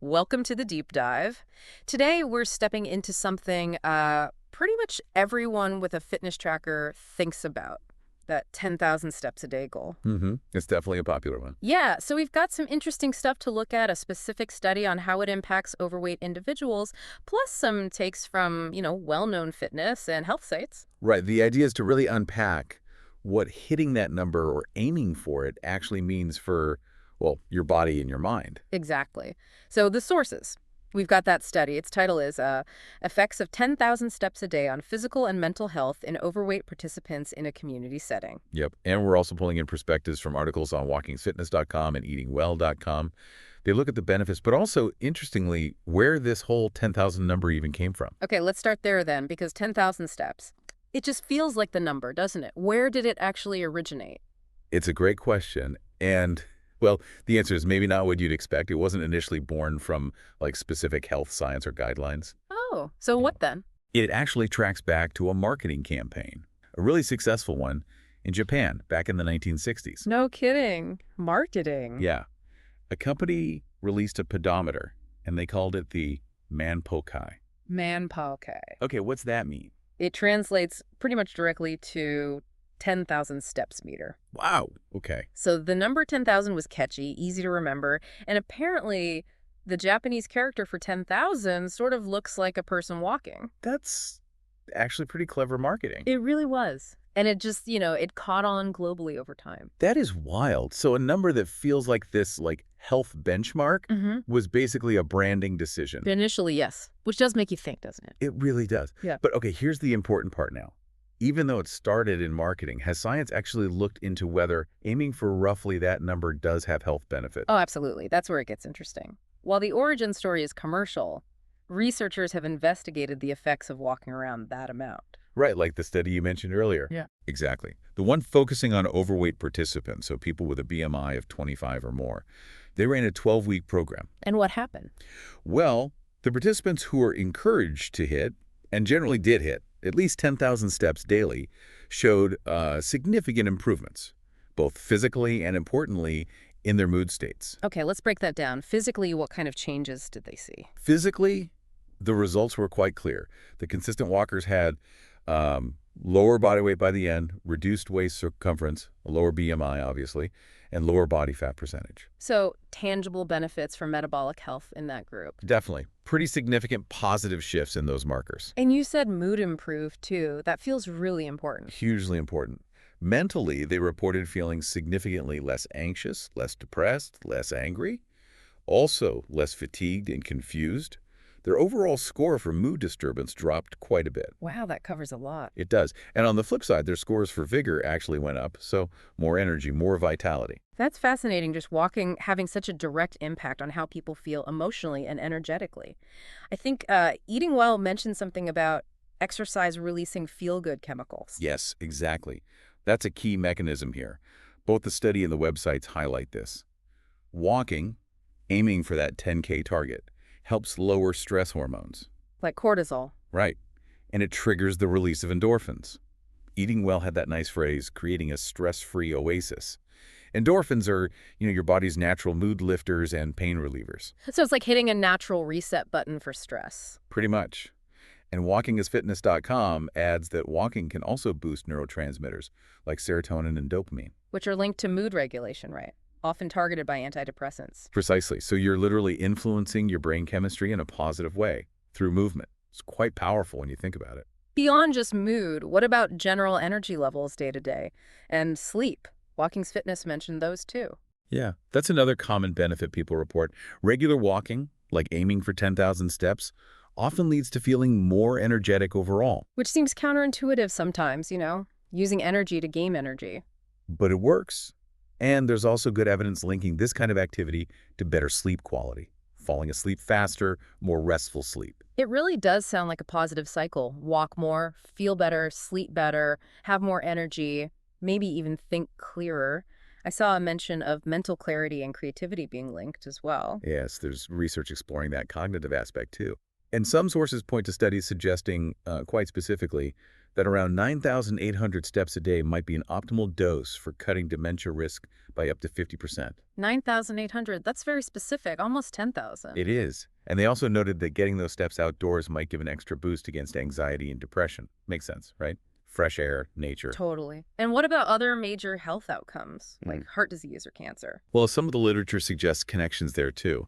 Welcome to the deep dive. Today, we're stepping into something pretty much everyone with a fitness tracker thinks about, that 10,000 steps a day goal. It's definitely a popular one. Yeah, so we've got some interesting stuff to look at, a specific study on how it impacts overweight individuals, plus some takes from, well-known fitness and health sites. Right. The idea is to really unpack what hitting that number or aiming for it actually means for, well, your body and your mind. Exactly. So the sources. We've got that study. Its title is Effects of 10,000 Steps a Day on Physical and Mental Health in Overweight Participants in a Community Setting. Yep. And we're also pulling in perspectives from articles on walkingsfitness.com and eatingwell.com. They look at the benefits, but also, interestingly, where this whole 10,000 number even came from. Okay, let's start there then, because 10,000 steps. It just feels like the number, doesn't it? Where did it actually originate? It's a great question. And, well, the answer is maybe not what you'd expect. It wasn't initially born from, like, specific health science or guidelines. Oh, so what then? It actually tracks back to a marketing campaign, a really successful one in Japan back in the 1960s. No kidding. Marketing. Yeah. A company released a pedometer, and they called it the Manpokai. Manpokai. Okay, what's that mean? It translates pretty much directly to 10,000 steps meter. Wow. Okay. So the number 10,000 was catchy, easy to remember, and apparently the Japanese character for 10,000 sort of looks like a person walking. That's actually pretty clever marketing. It really was. And it just, it caught on globally over time. That is wild. So a number that feels like this, like, health benchmark was basically a branding decision. Initially, yes. Which does make you think, doesn't it? It really does. Yeah. But okay, here's the important part now. Even though it started in marketing, has science actually looked into whether aiming for roughly that number does have health benefits? Oh, absolutely. That's where it gets interesting. While the origin story is commercial, researchers have investigated the effects of walking around that amount. Right, like the study you mentioned earlier. Yeah. Exactly. The one focusing on overweight participants, so people with a BMI of 25 or more. They ran a 12-week program. And what happened? Well, the participants who were encouraged to hit, and generally did hit, at least 10,000 steps daily, showed significant improvements, both physically and, importantly, in their mood states. Okay, let's break that down. Physically, what kind of changes did they see? Physically, the results were quite clear. The consistent walkers had lower body weight by the end, reduced waist circumference, a lower BMI, obviously, and lower body fat percentage. So, tangible benefits for metabolic health in that group. Definitely. Pretty significant positive shifts in those markers. And you said mood improved, too. That feels really important. Hugely important. Mentally, they reported feeling significantly less anxious, less depressed, less angry, also less fatigued and confused. Their overall score for mood disturbance dropped quite a bit. Wow, that covers a lot. It does. And on the flip side, their scores for vigor actually went up, so more energy, more vitality. That's fascinating, just walking having such a direct impact on how people feel emotionally and energetically. I think Eating Well mentioned something about exercise releasing feel-good chemicals. Yes, exactly. That's a key mechanism here. Both the study and the websites highlight this. Walking, aiming for that 10K target, helps lower stress hormones. Like cortisol. Right. And it triggers the release of endorphins. Eating Well had that nice phrase, creating a stress-free oasis. Endorphins are, your body's natural mood lifters and pain relievers. So it's like hitting a natural reset button for stress. Pretty much. And walkingisfitness.com adds that walking can also boost neurotransmitters like serotonin and dopamine. Which are linked to mood regulation, right? Often targeted by antidepressants. Precisely. So you're literally influencing your brain chemistry in a positive way through movement. It's quite powerful when you think about it. Beyond just mood, what about general energy levels day to day? And sleep? Walking's Fitness mentioned those too. Yeah, that's another common benefit people report. Regular walking, like aiming for 10,000 steps, often leads to feeling more energetic overall. Which seems counterintuitive sometimes, using energy to gain energy. But it works. And there's also good evidence linking this kind of activity to better sleep quality, falling asleep faster, more restful sleep. It really does sound like a positive cycle. Walk more, feel better, sleep better, have more energy, maybe even think clearer. I saw a mention of mental clarity and creativity being linked as well. Yes, there's research exploring that cognitive aspect too. And some sources point to studies suggesting, quite specifically, that around 9,800 steps a day might be an optimal dose for cutting dementia risk by up to 50%. 9,800, that's very specific, almost 10,000. It is. And they also noted that getting those steps outdoors might give an extra boost against anxiety and depression. Makes sense, right? Fresh air, nature. Totally. And what about other major health outcomes, like heart disease or cancer? Well, some of the literature suggests connections there too.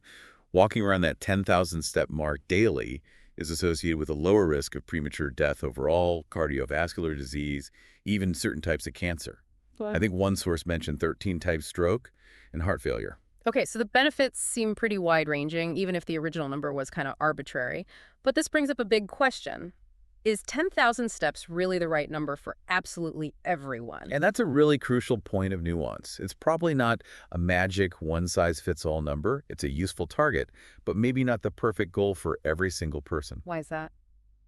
Walking around that 10,000 step mark daily is associated with a lower risk of premature death overall, cardiovascular disease, even certain types of cancer. Wow. I think one source mentioned 13-type stroke and heart failure. Okay, so the benefits seem pretty wide-ranging, even if the original number was kind of arbitrary. But this brings up a big question. Is 10,000 steps really the right number for absolutely everyone? And that's a really crucial point of nuance. It's probably not a magic one-size-fits-all number. It's a useful target, but maybe not the perfect goal for every single person. Why is that?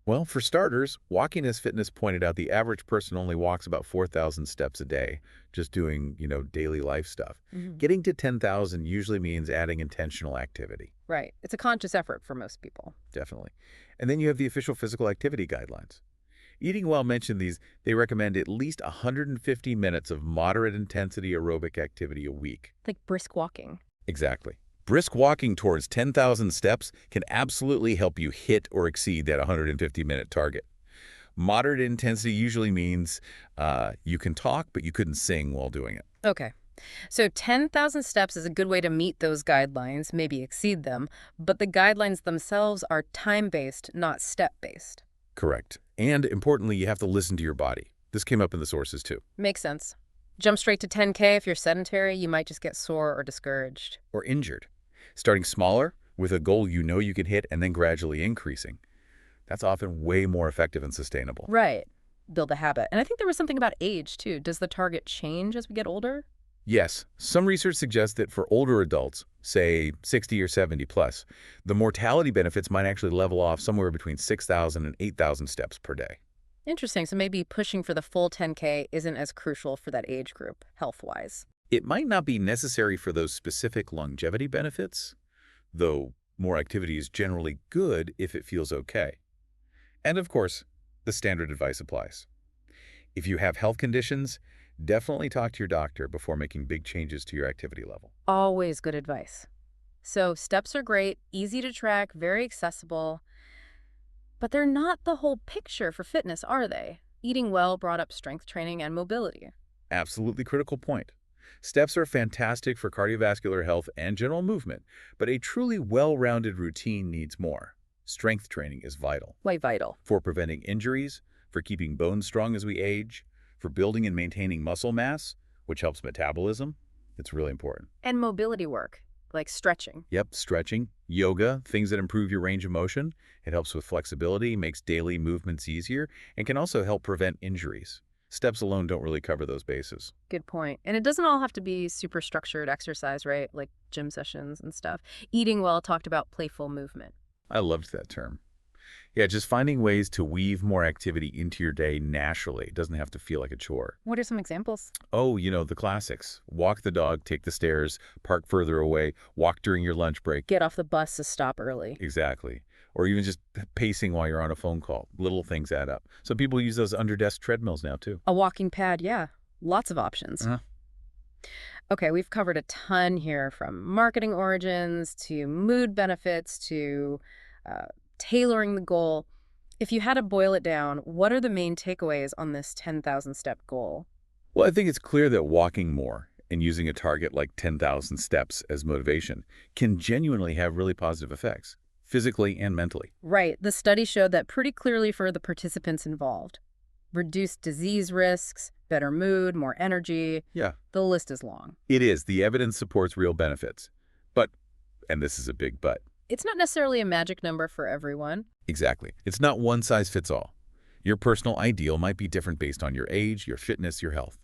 Well, for starters, Walking as Fitness pointed out the average person only walks about 4,000 steps a day, just doing, daily life stuff. Getting to 10,000 usually means adding intentional activity. Right. It's a conscious effort for most people. Definitely. And then you have the official physical activity guidelines. Eating Well mentioned these. They recommend at least 150 minutes of moderate intensity aerobic activity a week. Like brisk walking. Exactly. Brisk walking towards 10,000 steps can absolutely help you hit or exceed that 150-minute target. Moderate intensity usually means you can talk, but you couldn't sing while doing it. Okay. So 10,000 steps is a good way to meet those guidelines, maybe exceed them, but the guidelines themselves are time-based, not step-based. Correct. And importantly, you have to listen to your body. This came up in the sources too. Makes sense. Jump straight to 10K if you're sedentary, you might just get sore or discouraged. Or injured. Starting smaller with a goal you can hit and then gradually increasing. That's often way more effective and sustainable. Right. Build a habit. And I think there was something about age, too. Does the target change as we get older? Yes, some research suggests that for older adults, say 60 or 70 plus, the mortality benefits might actually level off somewhere between 6,000 and 8,000 steps per day. Interesting. So maybe pushing for the full 10K isn't as crucial for that age group, health-wise. It might not be necessary for those specific longevity benefits, though more activity is generally good if it feels okay. And of course, the standard advice applies. If you have health conditions, definitely talk to your doctor before making big changes to your activity level. Always good advice. So steps are great, easy to track, very accessible. But they're not the whole picture for fitness, are they? Eating well brought up strength training and mobility. Absolutely critical point. Steps are fantastic for cardiovascular health and general movement, but a truly well-rounded routine needs more. Strength training is vital. Why vital? For preventing injuries, for keeping bones strong as we age, for building and maintaining muscle mass, which helps metabolism. It's really important. And mobility work, like stretching. Yep, stretching, yoga, things that improve your range of motion. It helps with flexibility, makes daily movements easier, and can also help prevent injuries. Steps alone don't really cover those bases. Good point. And it doesn't all have to be super structured exercise, right? Like gym sessions and stuff. Eating Well talked about playful movement. I loved that term. Yeah, just finding ways to weave more activity into your day naturally. It doesn't have to feel like a chore. What are some examples? Oh, the classics. Walk the dog, take the stairs, park further away, walk during your lunch break. Get off the bus to stop early. Exactly. Or even just pacing while you're on a phone call. Little things add up. Some people use those under-desk treadmills now, too. A walking pad, yeah. Lots of options. Okay, we've covered a ton here, from marketing origins to mood benefits to tailoring the goal. If you had to boil it down, what are the main takeaways on this 10,000 step goal? Well, I think it's clear that walking more and using a target like 10,000 steps as motivation can genuinely have really positive effects, physically and mentally. Right. The study showed that pretty clearly for the participants involved. Reduced disease risks, better mood, more energy. Yeah. The list is long. It is. The evidence supports real benefits. But, and this is a big but. It's not necessarily a magic number for everyone. Exactly. It's not one size fits all. Your personal ideal might be different based on your age, your fitness, your health.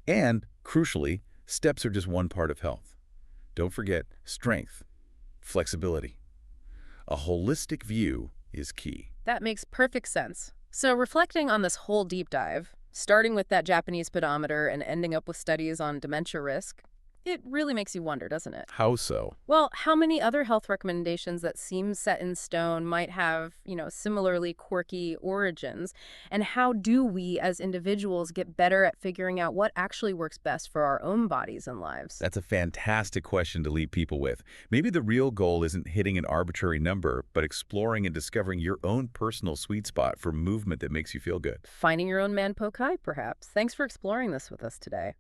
And, crucially, steps are just one part of health. Don't forget strength, flexibility. A holistic view is key. That makes perfect sense. So reflecting on this whole deep dive, starting with that Japanese pedometer and ending up with studies on dementia risk, It really makes you wonder, doesn't it? How so? Well, how many other health recommendations that seem set in stone might have, similarly quirky origins? And how do we as individuals get better at figuring out what actually works best for our own bodies and lives? That's a fantastic question to leave people with. Maybe the real goal isn't hitting an arbitrary number, but exploring and discovering your own personal sweet spot for movement that makes you feel good. Finding your own man poke perhaps. Thanks for exploring this with us today.